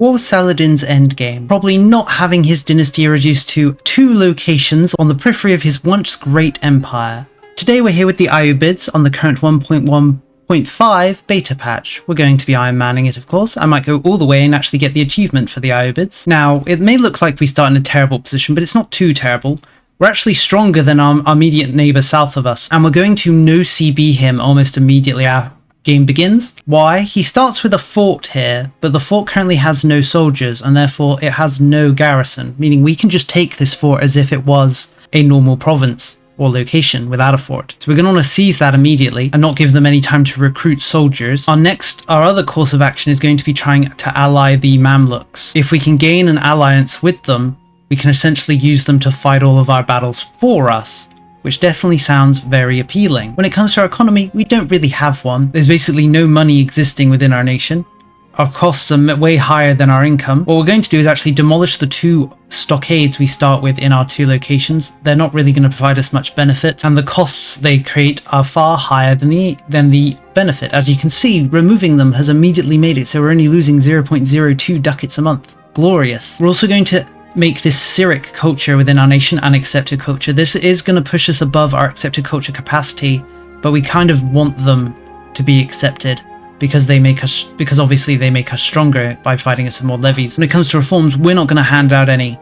What was Saladin's endgame? Probably not having his dynasty reduced to 2 locations on the periphery of his once great empire. Today we're here with the Ayyubids on the current 1.1.5 beta patch. We're going to be Iron Manning it, of course. I might go all the way and actually get the achievement for the Ayyubids. Now, it may look like we start in a terrible position, but it's not too terrible. We're actually stronger than our immediate neighbour south of us, and we're going to no CB him almost immediately after game begins. Why? He starts with a fort here, but the fort currently has no soldiers, and therefore it has no garrison, meaning we can just take this fort as if it was a normal province or location without a fort. So we're going to want to seize that immediately and not give them any time to recruit soldiers. Our other course of action is going to be trying to ally the mamelukes. If we can gain an alliance with them, we can essentially use them to fight all of our battles for us, which definitely sounds very appealing. When it comes to our economy, we don't really have one. There's basically no money existing within our nation. Our costs are way higher than our income. What we're going to do is actually demolish the 2 stockades we start with in our 2 locations. They're not really going to provide us much benefit, and the costs they create are far higher than the benefit. As you can see, removing them has immediately made it so we're only losing 0.02 ducats a month. Glorious. We're also going to make this Syric culture within our nation an accepted culture. This is going to push us above our accepted culture capacity, but we kind of want them to be accepted because obviously they make us stronger by fighting us with more levies. When it comes to reforms, we're not going to hand out any.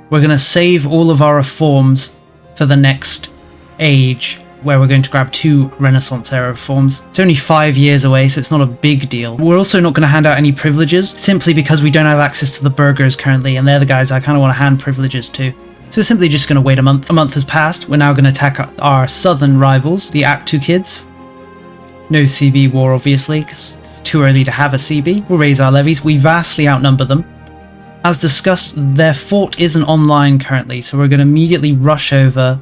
We're going to save all of our reforms for the next age, where we're going to grab 2 Renaissance era reforms. It's only 5 years away, so it's not a big deal. We're also not going to hand out any privileges, simply because we don't have access to the burghers currently, and they're the guys I kind of want to hand privileges to. So we're simply just going to wait a month. A month has passed. We're now going to attack our southern rivals, the Aktu-kids. No CB war, obviously, because it's too early to have a CB. We'll raise our levies. We vastly outnumber them. As discussed, their fort isn't online currently, so we're going to immediately rush over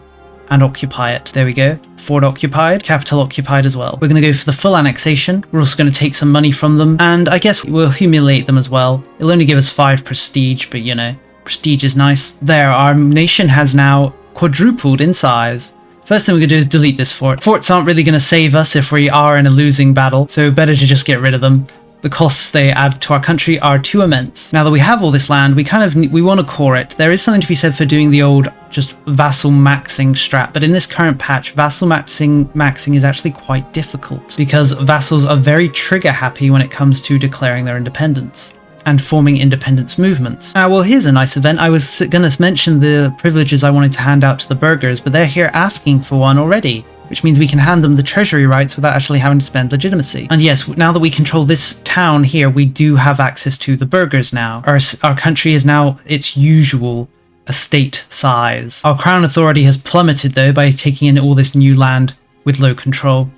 and occupy it. There we go. Fort occupied, capital occupied as well. We're going to go for the full annexation. We're also going to take some money from them, and I guess we'll humiliate them as well. It'll only give us 5 prestige, but you know, prestige is nice. There, our nation has now quadrupled in size. First thing we're going to do is delete this fort. Forts aren't really going to save us if we are in a losing battle, so better to just get rid of them. The costs they add to our country are too immense. Now that we have all this land, we want to core it. There is something to be said for doing the old just vassal maxing strat, but in this current patch, vassal maxing is actually quite difficult because vassals are very trigger happy when it comes to declaring their independence and forming independence movements. Now, well, here's a nice event. I was going to mention the privileges I wanted to hand out to the burghers, but they're here asking for one already, which means we can hand them the treasury rights without actually having to spend legitimacy. And yes, now that we control this town here, we do have access to the burghers now. Our country is now its usual estate size. Our crown authority has plummeted though by taking in all this new land with low control.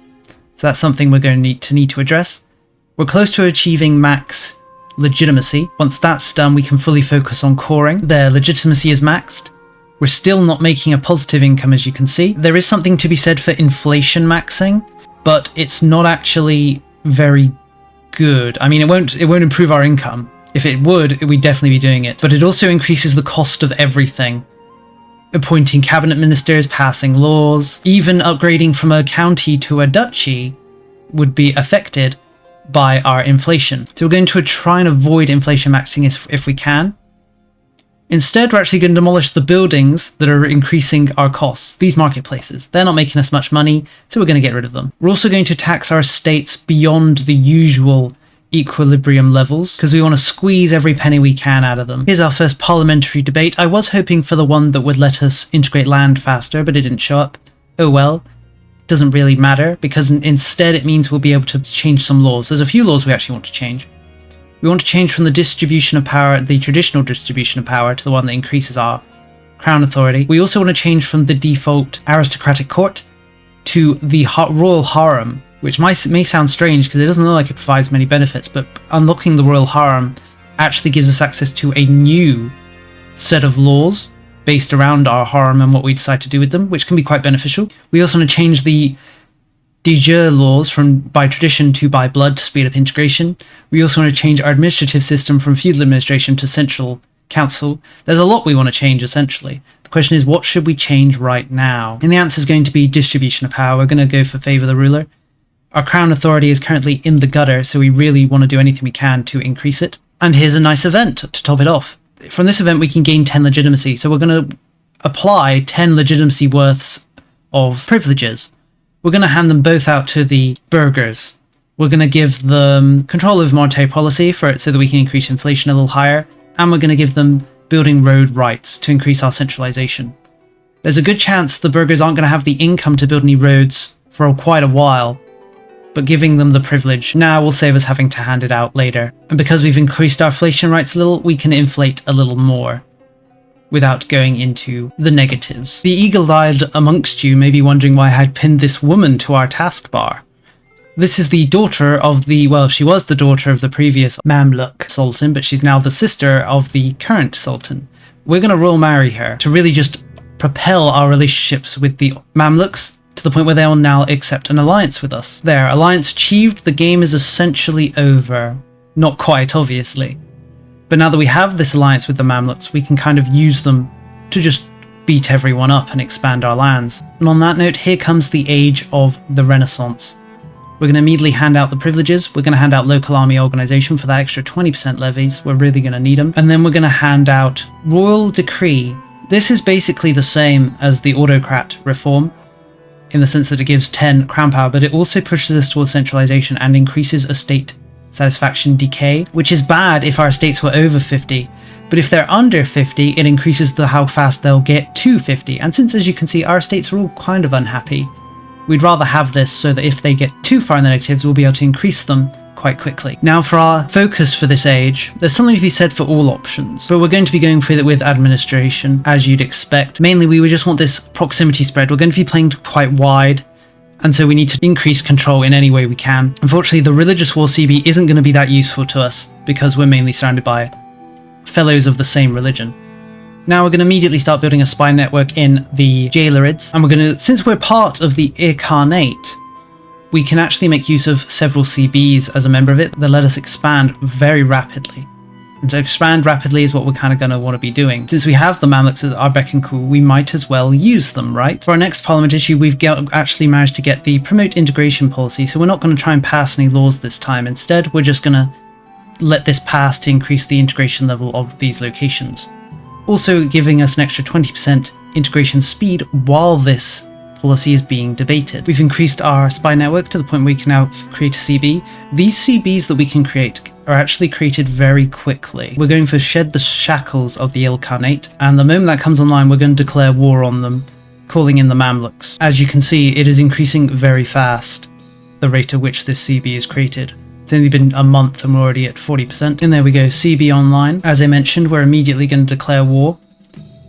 So that's something we're going to need to address. We're close to achieving max legitimacy. Once that's done, we can fully focus on coring. Their legitimacy is maxed. We're still not making a positive income, as you can see. There is something to be said for inflation maxing, but it's not actually very good. I mean, it won't improve our income. If it would, we'd definitely be doing it. But it also increases the cost of everything. Appointing cabinet ministers, passing laws, even upgrading from a county to a duchy would be affected by our inflation. So we're going to try and avoid inflation maxing if we can. Instead, we're actually going to demolish the buildings that are increasing our costs. These marketplaces, they're not making us much money, so we're going to get rid of them. We're also going to tax our estates beyond the usual equilibrium levels, because we want to squeeze every penny we can out of them. Here's our first parliamentary debate. I was hoping for the one that would let us integrate land faster, but it didn't show up. Oh well. Doesn't really matter, because instead it means we'll be able to change some laws. There's a few laws we actually want to change. We want to change from the distribution of power, the traditional distribution of power, to the one that increases our crown authority. We also want to change from the default aristocratic court to the royal harem, which may sound strange because it doesn't look like it provides many benefits, but unlocking the royal harem actually gives us access to a new set of laws based around our harem and what we decide to do with them, which can be quite beneficial. We also want to change the de jure laws from by tradition to by blood to speed up integration. We also want to change our administrative system from feudal administration to central council. There's a lot we want to change, essentially. The question is, what should we change right now? And the answer is going to be distribution of power. We're going to go for favor the ruler. Our crown authority is currently in the gutter, so we really want to do anything we can to increase it. And here's a nice event to top it off. From this event, we can gain 10 legitimacy. So we're going to apply 10 legitimacy worths of privileges. We're going to hand them both out to the burghers. We're going to give them control over monetary policy so that we can increase inflation a little higher. And we're going to give them building road rights to increase our centralization. There's a good chance the burghers aren't going to have the income to build any roads for quite a while, but giving them the privilege now will save us having to hand it out later. And because we've increased our inflation rates a little, we can inflate a little more without going into the negatives. The eagle-eyed amongst you may be wondering why I had pinned this woman to our taskbar. This is the daughter of well, she was the daughter of the previous Mamluk Sultan, but she's now the sister of the current Sultan. We're going to royal marry her to really just propel our relationships with the Mamluks to the point where they will now accept an alliance with us. There, alliance achieved, the game is essentially over. Not quite, obviously. But now that we have this alliance with the Mamluks, we can kind of use them to just beat everyone up and expand our lands. And on that note, here comes the age of the Renaissance. We're going to immediately hand out the privileges. We're going to hand out local army organization for that extra 20% levies. We're really going to need them. And then we're going to hand out royal decree. This is basically the same as the autocrat reform, in the sense that it gives 10 crown power, but it also pushes us towards centralization and increases estate satisfaction decay, which is bad if our estates were over 50, but if they're under 50, it increases how fast they'll get to 50. And since, as you can see, our estates are all kind of unhappy, we'd rather have this so that if they get too far in the negatives, we'll be able to increase them quite quickly. Now for our focus for this age, there's something to be said for all options, but we're going to be going for it with administration, as you'd expect. Mainly, we would just want this proximity spread. We're going to be playing quite wide, and so we need to increase control in any way we can. Unfortunately, the religious war CB isn't going to be that useful to us, because we're mainly surrounded by fellows of the same religion. Now we're going to immediately start building a spy network in the Ayyubids, and we're going to, since we're part of the Ilkhanate, we can actually make use of several CBs as a member of it that let us expand very rapidly. And to expand rapidly is what we're kind of going to want to be doing. Since we have the Mamluks at our beck and call, we might as well use them, right? For our next parliament issue, we've actually managed to get the promote integration policy, so we're not going to try and pass any laws this time. Instead, we're just going to let this pass to increase the integration level of these locations. Also giving us an extra 20% integration speed while this policy is being debated. We've increased our spy network to the point where we can now create a CB. These CBs that we can create are actually created very quickly. We're going for shed the shackles of the Ilkhanate, and the moment that comes online, we're going to declare war on them, calling in the Mamluks. As you can see, it is increasing very fast, the rate at which this CB is created. It's only been a month and we're already at 40%. And there we go, CB online. As I mentioned, we're immediately going to declare war.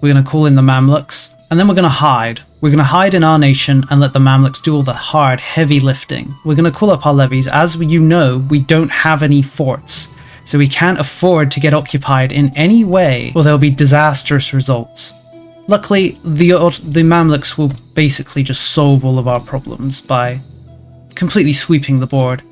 We're going to call in the Mamluks, and then we're going to hide. We're going to hide in our nation and let the Mamluks do all the hard, heavy lifting. We're going to call up our levies. As you know, we don't have any forts, so we can't afford to get occupied in any way, or there'll be disastrous results. Luckily, the Mamluks will basically just solve all of our problems by completely sweeping the board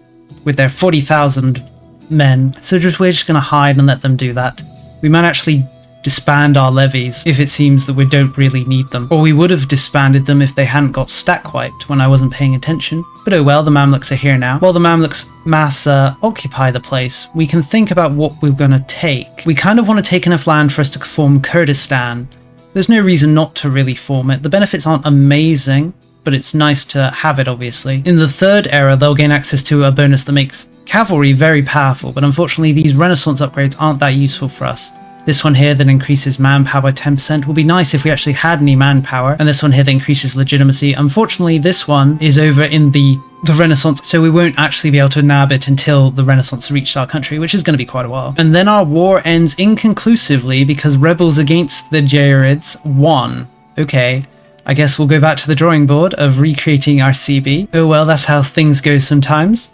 with their 40,000 men. So we're just going to hide and let them do that. We might actually disband our levies if it seems that we don't really need them. Or we would have disbanded them if they hadn't got stack wiped when I wasn't paying attention. But oh well, the Mamluks are here now. While the Mamluks mass occupy the place, we can think about what we're going to take. We kind of want to take enough land for us to form Kurdistan. There's no reason not to really form it. The benefits aren't amazing, but it's nice to have it, obviously. In the third era, they'll gain access to a bonus that makes cavalry very powerful, but unfortunately these Renaissance upgrades aren't that useful for us. This one here that increases manpower by 10% will be nice if we actually had any manpower, and this one here that increases legitimacy. Unfortunately, this one is over in the Renaissance, so we won't actually be able to nab it until the Renaissance reaches our country, which is going to be quite a while. And then our war ends inconclusively because rebels against the Ayyubids won. Okay, I guess we'll go back to the drawing board of recreating our CB. Oh well, that's how things go sometimes.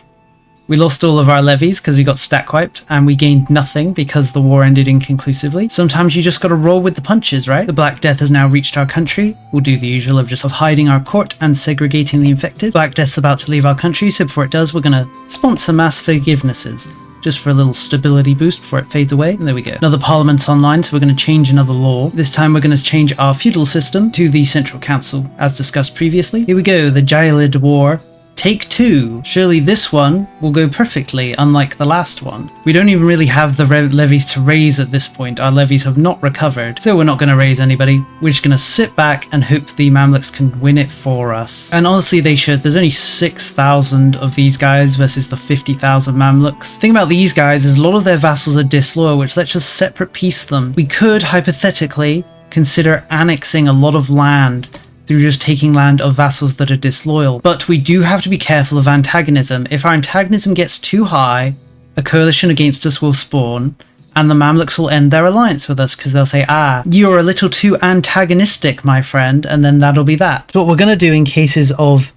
We lost all of our levies because we got stack wiped, and we gained nothing because the war ended inconclusively. Sometimes you just gotta roll with the punches, right? The Black Death has now reached our country. We'll do the usual of just hiding our court and segregating the infected. Black Death's about to leave our country, so before it does, we're gonna sponsor mass forgivenesses, just for a little stability boost before it fades away. And there we go. Another parliament's online, so we're going to change another law. This time we're going to change our feudal system to the central council, as discussed previously. Here we go, the Ayyubid War. Take 2. Surely this one will go perfectly, unlike the last one. We don't even really have the levies to raise at this point. Our levies have not recovered, so we're not going to raise anybody. We're just going to sit back and hope the Mamluks can win it for us. And honestly, they should. There's only 6,000 of these guys versus the 50,000 Mamluks. The thing about these guys is a lot of their vassals are disloyal, which lets us separate piece them. We could, hypothetically, consider annexing a lot of land through just taking land of vassals that are disloyal. But we do have to be careful of antagonism. If our antagonism gets too high, a coalition against us will spawn, and the Mamluks will end their alliance with us because they'll say, ah, you're a little too antagonistic, my friend, and then that'll be that. So what we're going to do in cases of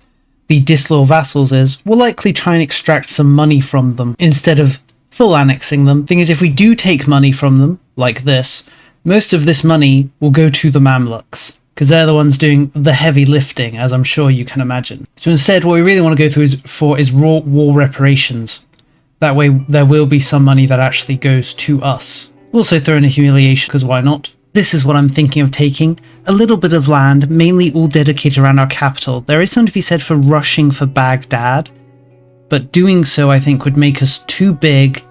the disloyal vassals is we'll likely try and extract some money from them instead of full annexing them. Thing is, if we do take money from them, like this, most of this money will go to the Mamluks, because they're the ones doing the heavy lifting, as I'm sure you can imagine. So instead, what we really want to go through is raw war reparations. That way, there will be some money that actually goes to us. We'll also throw in a humiliation, because why not? This is what I'm thinking of taking. A little bit of land, mainly all dedicated around our capital. There is something to be said for rushing for Baghdad, but doing so, I think, would make us too big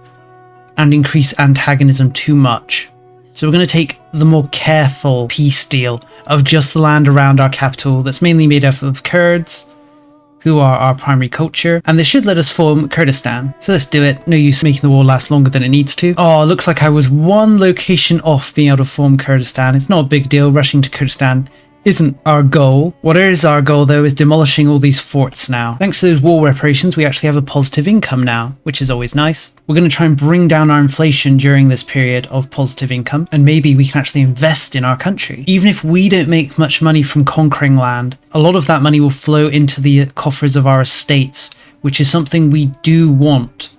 and increase antagonism too much. So we're going to take the more careful peace deal of just the land around our capital that's mainly made up of Kurds, who are our primary culture, and this should let us form Kurdistan. So let's do it. No use making the war last longer than it needs to. Oh, looks like I was one location off being able to form Kurdistan. It's not a big deal. Rushing to Kurdistan isn't our goal. What is our goal, though, is demolishing all these forts now. Thanks to those war reparations, we actually have a positive income now, which is always nice. We're going to try and bring down our inflation during this period of positive income, and maybe we can actually invest in our country. Even if we don't make much money from conquering land, a lot of that money will flow into the coffers of our estates, which is something we do want.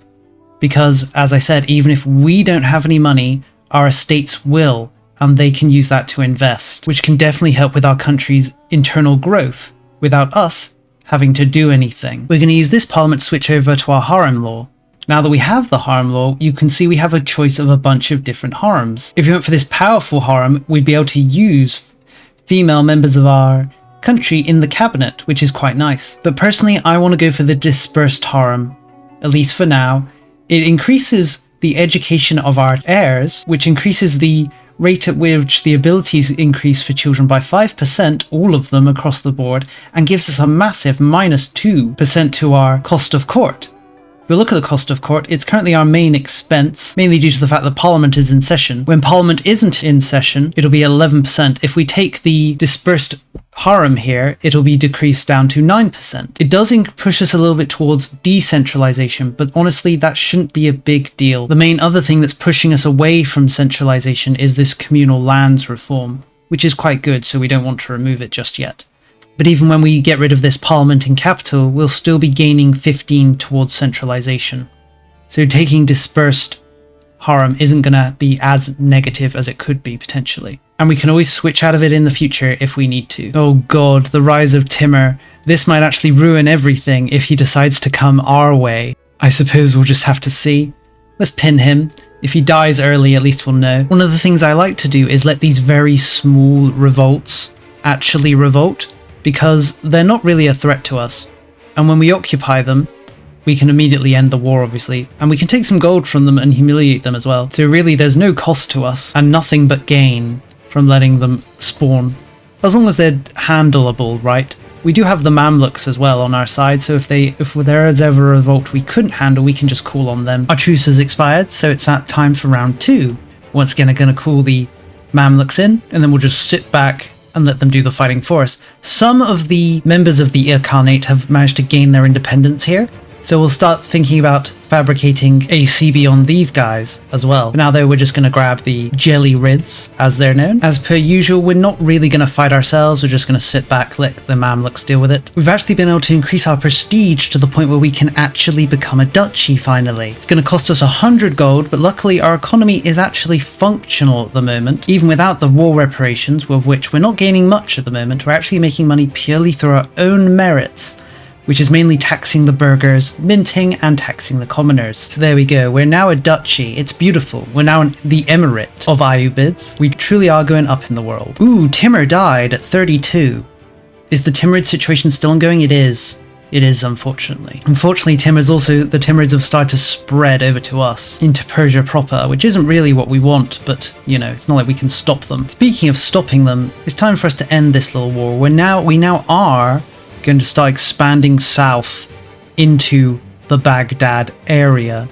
Because, as I said, even if we don't have any money, our estates will, and they can use that to invest, which can definitely help with our country's internal growth, without us having to do anything. We're going to use this parliament to switch over to our harem law. Now that we have the harem law, you can see we have a choice of a bunch of different harems. If we went for this powerful harem, we'd be able to use female members of our country in the cabinet, which is quite nice. But personally, I want to go for the dispersed harem, at least for now. It increases the education of our heirs, which increases the rate at which the abilities increase for children by 5%, all of them across the board, and gives us a massive -2% to our cost of court. If we look at the cost of court, it's currently our main expense, mainly due to the fact that Parliament is in session. When Parliament isn't in session, it'll be 11%. If we take the dispersed harem here, it'll be decreased down to 9%. It does push us a little bit towards decentralization, but honestly, that shouldn't be a big deal. The main other thing that's pushing us away from centralization is this communal lands reform, which is quite good, so we don't want to remove it just yet. But even when we get rid of this parliament in capital, we'll still be gaining 15 towards centralization. So taking dispersed harem isn't going to be as negative as it could be potentially. And we can always switch out of it in the future if we need to. Oh god, the rise of Timur. This might actually ruin everything if he decides to come our way. I suppose we'll just have to see. Let's pin him. If he dies early, at least we'll know. One of the things I like to do is let these very small revolts actually revolt, because they're not really a threat to us. And when we occupy them, we can immediately end the war, obviously. And we can take some gold from them and humiliate them as well. So really, there's no cost to us, and nothing but gain from letting them spawn. As long as they're handleable, right? We do have the Mamluks as well on our side, so if there is ever a revolt we couldn't handle, we can just call on them. Our truce has expired, so it's time for round 2. Once again, I'm going to call the Mamluks in, and then we'll just sit back and let them do the fighting for us. Some of the members of the Ilkhanate have managed to gain their independence here, so we'll start thinking about fabricating a CB on these guys as well. But now though, we're just going to grab the jelly rids, as they're known. As per usual, we're not really going to fight ourselves, we're just going to sit back, let the Mamluks deal with it. We've actually been able to increase our prestige to the point where we can actually become a duchy finally. It's going to cost us 100 gold, but luckily our economy is actually functional at the moment, even without the war reparations, of which we're not gaining much at the moment. We're actually making money purely through our own merits, which is mainly taxing the burghers, minting, and taxing the commoners. So there we go, we're now a duchy, it's beautiful. We're now the emirate of Ayyubids. We truly are going up in the world. Ooh, Timur died at 32. Is the Timurid situation still ongoing? It is. It is, unfortunately. Unfortunately, the Timurids have started to spread over to us, into Persia proper, which isn't really what we want, but, you know, it's not like we can stop them. Speaking of stopping them, it's time for us to end this little war. We now are going to start expanding south into the Baghdad area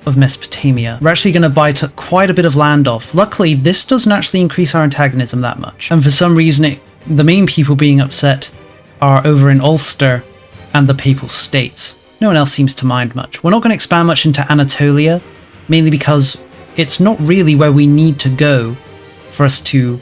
of Mesopotamia. We're actually going to bite quite a bit of land off. Luckily, this doesn't actually increase our antagonism that much. And for some reason, the main people being upset are over in Ulster and the Papal States. No one else seems to mind much. We're not going to expand much into Anatolia, mainly because it's not really where we need to go for us to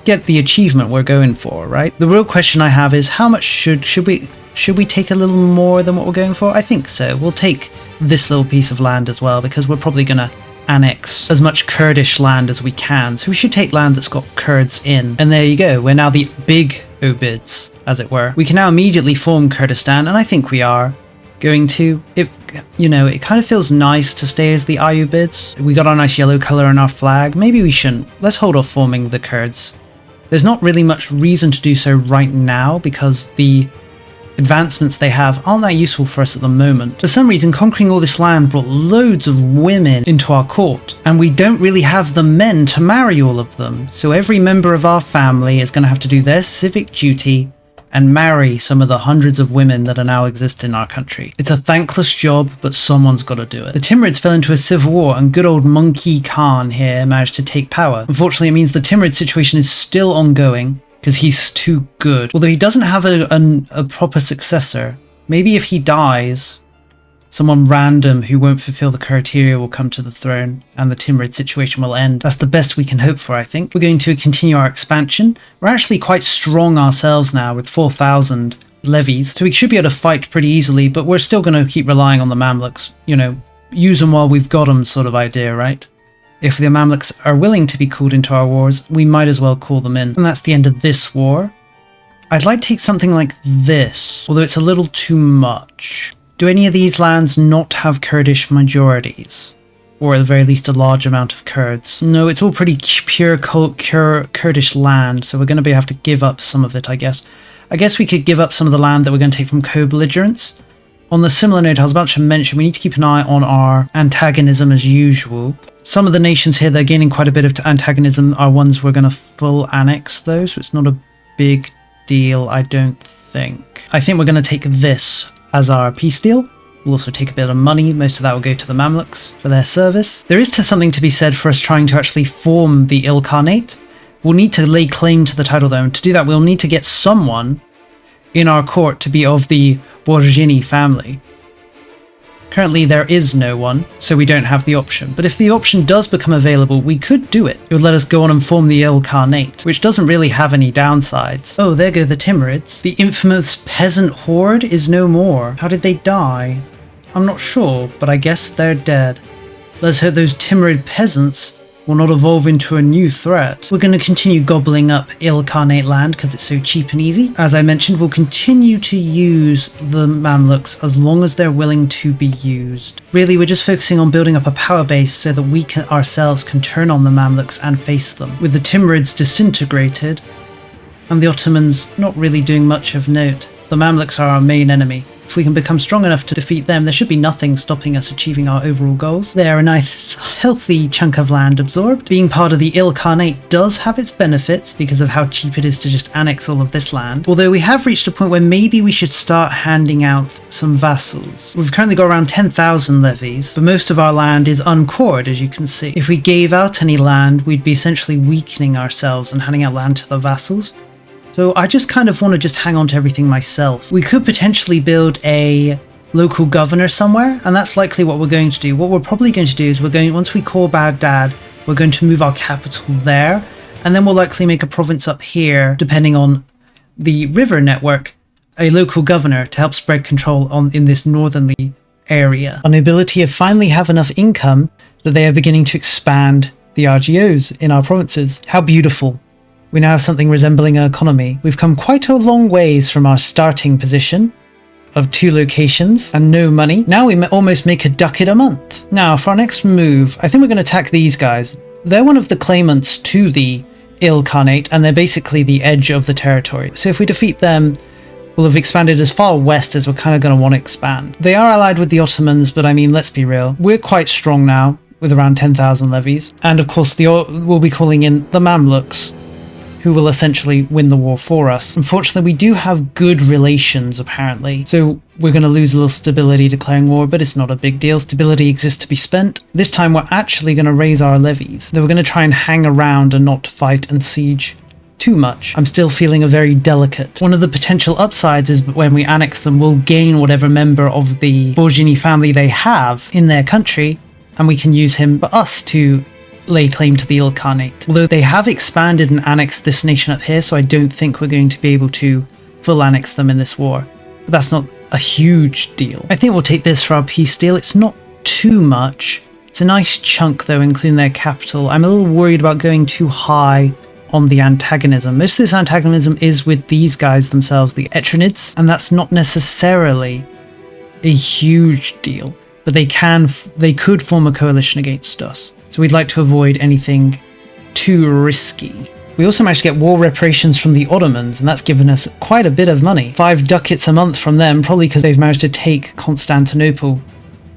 get the achievement we're going for, right? The real question I have is how much should we take a little more than what we're going for? I think so. We'll take this little piece of land as well, because we're probably going to annex as much Kurdish land as we can. So we should take land that's got Kurds in. And there you go. We're now the big Ayyubids, as it were. We can now immediately form Kurdistan, and I think we are going to. It kind of feels nice to stay as the Ayyubids. We got our nice yellow color on our flag. Maybe we shouldn't. Let's hold off forming the Kurds. There's not really much reason to do so right now, because the advancements they have aren't that useful for us at the moment. For some reason, conquering all this land brought loads of women into our court, and we don't really have the men to marry all of them. So every member of our family is going to have to do their civic duty and marry some of the hundreds of women that are now exist in our country. It's a thankless job, but someone's got to do it. The Timurids fell into a civil war, and good old Monkey Khan here managed to take power. Unfortunately, it means the Timurid situation is still ongoing, because he's too good. Although he doesn't have a proper successor. Maybe if he dies, someone random who won't fulfill the criteria will come to the throne, and the Timurid situation will end. That's the best we can hope for, I think. We're going to continue our expansion. We're actually quite strong ourselves now, with 4,000 levies, so we should be able to fight pretty easily, but we're still going to keep relying on the Mamluks. You know, use them while we've got them sort of idea, right? If the Mamluks are willing to be called into our wars, we might as well call them in. And that's the end of this war. I'd like to take something like this, although it's a little too much. Do any of these lands not have Kurdish majorities? Or at the very least a large amount of Kurds? No, it's all pretty pure Kurdish land, so we're going to have to give up some of it, I guess. I guess we could give up some of the land that we're going to take from co-belligerents. On the similar note, I was about to mention, we need to keep an eye on our antagonism as usual. Some of the nations here that are gaining quite a bit of antagonism are ones we're going to full annex though, so it's not a big deal, I don't think. I think we're going to take this as our peace deal. We'll also take a bit of money. Most of that will go to the Mamluks for their service. There is something to be said for us trying to actually form the Ilkhanate. We'll need to lay claim to the title though, and to do that we'll need to get someone in our court to be of the Borghini family. Currently there is no one, so we don't have the option. But if the option does become available, we could do it. It would let us go on and form the Ilkhanate, which doesn't really have any downsides. Oh, there go the Timurids. The infamous peasant horde is no more. How did they die? I'm not sure, but I guess they're dead. Let's hope those Timurid peasants will not evolve into a new threat. We're going to continue gobbling up Ilkhanate land because it's so cheap and easy. As I mentioned, we'll continue to use the Mamluks as long as they're willing to be used. Really, we're just focusing on building up a power base so that we ourselves can turn on the Mamluks and face them. With the Timurids disintegrated, and the Ottomans not really doing much of note, the Mamluks are our main enemy. If we can become strong enough to defeat them, there should be nothing stopping us achieving our overall goals. There, a nice healthy chunk of land absorbed. Being part of the Ilkhanate does have its benefits because of how cheap it is to just annex all of this land. Although we have reached a point where maybe we should start handing out some vassals. We've currently got around 10,000 levies, but most of our land is uncored, as you can see. If we gave out any land, we'd be essentially weakening ourselves and handing out land to the vassals. So I just kind of want to just hang on to everything myself. We could potentially build a local governor somewhere, and that's likely what we're going to do. What we're probably going to do is once we call Baghdad, we're going to move our capital there, and then we'll likely make a province up here, depending on the river network, a local governor to help spread control in this northerly area. Our nobility have finally have enough income that they are beginning to expand the RGOs in our provinces. How beautiful. We now have something resembling an economy. We've come quite a long ways from our starting position of 2 locations and no money. Now we almost make a ducat a month. Now for our next move, I think we're going to attack these guys. They're one of the claimants to the Ilkhanate, and they're basically the edge of the territory. So if we defeat them, will have expanded as far west as we're kind of going to want to expand. They are allied with the Ottomans, but I mean, let's be real. We're quite strong now, with around 10,000 levies. And of course, we'll be calling in the Mamluks, who will essentially win the war for us. Unfortunately, we do have good relations, apparently. So we're going to lose a little stability declaring war, but it's not a big deal. Stability exists to be spent. This time, we're actually going to raise our levies. Though we're going to try and hang around and not fight and siege too much. I'm still feeling a very delicate. One of the potential upsides is when we annex them, we'll gain whatever member of the Borghini family they have in their country, and we can use him for us to lay claim to the Ilkhanate. Although they have expanded and annexed this nation up here, so I don't think we're going to be able to full annex them in this war. But that's not a huge deal. I think we'll take this for our peace deal. It's not too much. It's a nice chunk though, including their capital. I'm a little worried about going too high on the antagonism. Most of this antagonism is with these guys themselves, the Etrinids, and that's not necessarily a huge deal. But they could form a coalition against us. So we'd like to avoid anything too risky. We also managed to get war reparations from the Ottomans, and that's given us quite a bit of money. 5 ducats a month from them, probably because they've managed to take Constantinople,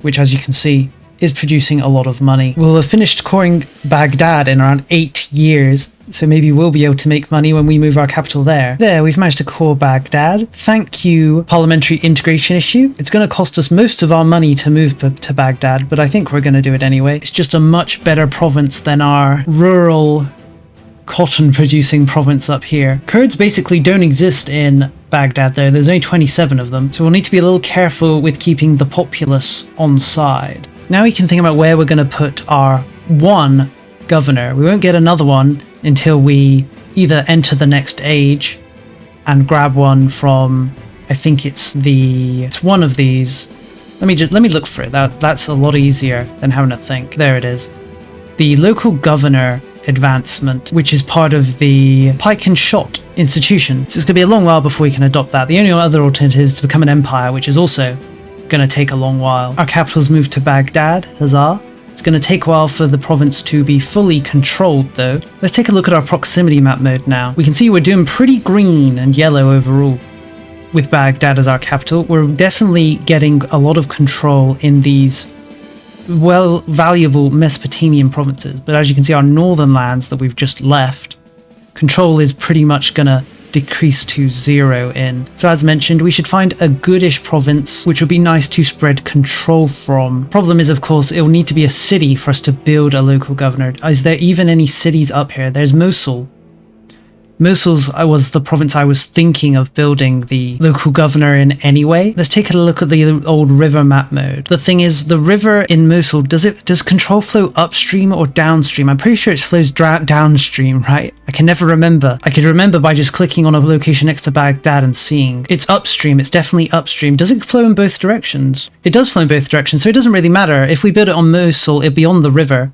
which, as you can see, is producing a lot of money. We'll have finished coring Baghdad in around 8 years, so maybe we'll be able to make money when we move our capital there. There, we've managed to core Baghdad. Thank you, parliamentary integration issue. It's going to cost us most of our money to move to Baghdad, but I think we're going to do it anyway. It's just a much better province than our rural cotton-producing province up here. Kurds basically don't exist in Baghdad though. There's only 27 of them, so we'll need to be a little careful with keeping the populace on side. Now we can think about where we're going to put our one governor. We won't get another one until we either enter the next age and grab one from, I think it's one of these. Let me look for it. That's a lot easier than having to think. There it is. The local governor advancement, which is part of the pike and shot institution. So it's going to be a long while before we can adopt that. The only other alternative is to become an empire, which is also going to take a long while. Our capital's moved to Baghdad, huzzah. It's going to take a while for the province to be fully controlled though. Let's take a look at our proximity map mode now. We can see we're doing pretty green and yellow overall with Baghdad as our capital. We're definitely getting a lot of control in these valuable Mesopotamian provinces, but as you can see, our northern lands that we've just left, control is pretty much gonna decrease to 0 in. So as mentioned, we should find a goodish province which would be nice to spread control from. Problem is, of course, it will need to be a city for us to build a local governor. Is there even any cities up here? There's Mosul. Mosul was the province I was thinking of building the local governor in anyway. Let's take a look at the old river map mode. The thing is, the river in Mosul, does control flow upstream or downstream? I'm pretty sure it flows downstream, right? I can never remember. I could remember by just clicking on a location next to Baghdad and seeing. It's upstream, it's definitely upstream. Does it flow in both directions? It does flow in both directions, so it doesn't really matter. If we build it on Mosul, it'd be on the river.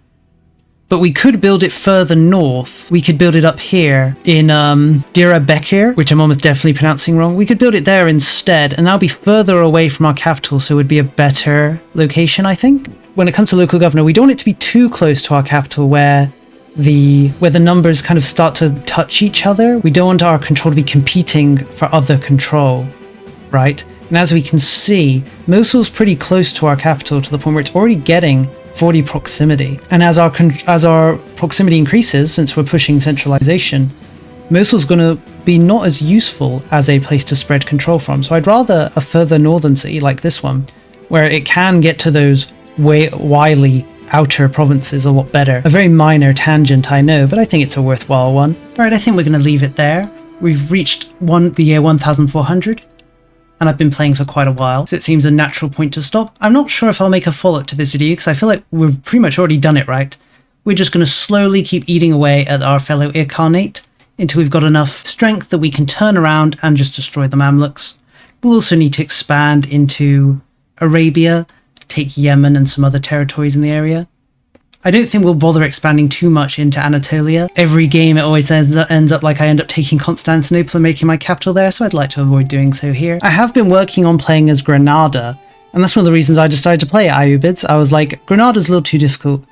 But we could build it further north. We could build it up here in Diyarbakir, which I'm almost definitely pronouncing wrong. We could build it there instead, and that'll be further away from our capital, so it would be a better location, I think. When it comes to local governor, we don't want it to be too close to our capital where the numbers kind of start to touch each other. We don't want our control to be competing for other control, right? And as we can see, Mosul's pretty close to our capital to the point where it's already getting 40 proximity. And as our proximity increases, since we're pushing centralization, Mosul's going to be not as useful as a place to spread control from. So I'd rather a further northern city like this one, where it can get to those wily outer provinces a lot better. A very minor tangent, I know, but I think it's a worthwhile one. Alright, I think we're going to leave it there. We've reached the year 1400. And I've been playing for quite a while, so it seems a natural point to stop. I'm not sure if I'll make a follow-up to this video, because I feel like we've pretty much already done it right. We're just going to slowly keep eating away at our fellow Ilkhanate until we've got enough strength that we can turn around and just destroy the Mamluks. We'll also need to expand into Arabia, take Yemen and some other territories in the area. I don't think we'll bother expanding too much into Anatolia. Every game it always ends up like I end up taking Constantinople and making my capital there, so I'd like to avoid doing so here. I have been working on playing as Granada, and that's one of the reasons I decided to play Ayyubids. I was like, Granada's a little too difficult.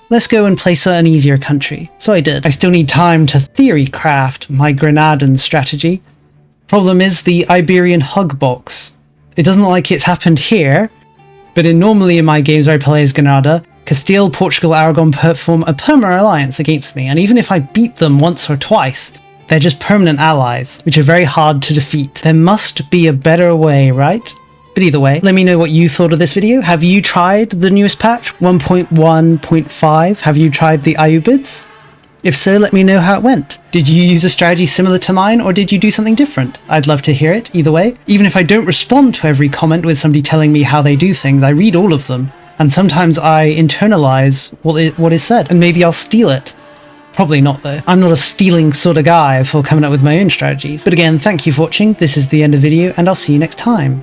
Let's go and place an easier country. So I did. I still need time to theory craft my Granadan strategy, Problem is the Iberian hug box. It doesn't look like it's happened here, but normally in my games where I play as Granada, Castile, Portugal, Aragon form a permanent alliance against me, and even if I beat them once or twice, they're just permanent allies, which are very hard to defeat. There must be a better way, right? But either way, let me know what you thought of this video. Have you tried the newest patch, 1.1.5? Have you tried the Ayyubids? If so, let me know how it went. Did you use a strategy similar to mine, or did you do something different? I'd love to hear it, either way. Even if I don't respond to every comment with somebody telling me how they do things, I read all of them. And sometimes I internalize what is said, and maybe I'll steal it. Probably not though. I'm not a stealing sort of guy for coming up with my own strategies. But again, thank you for watching. This is the end of the video, and I'll see you next time.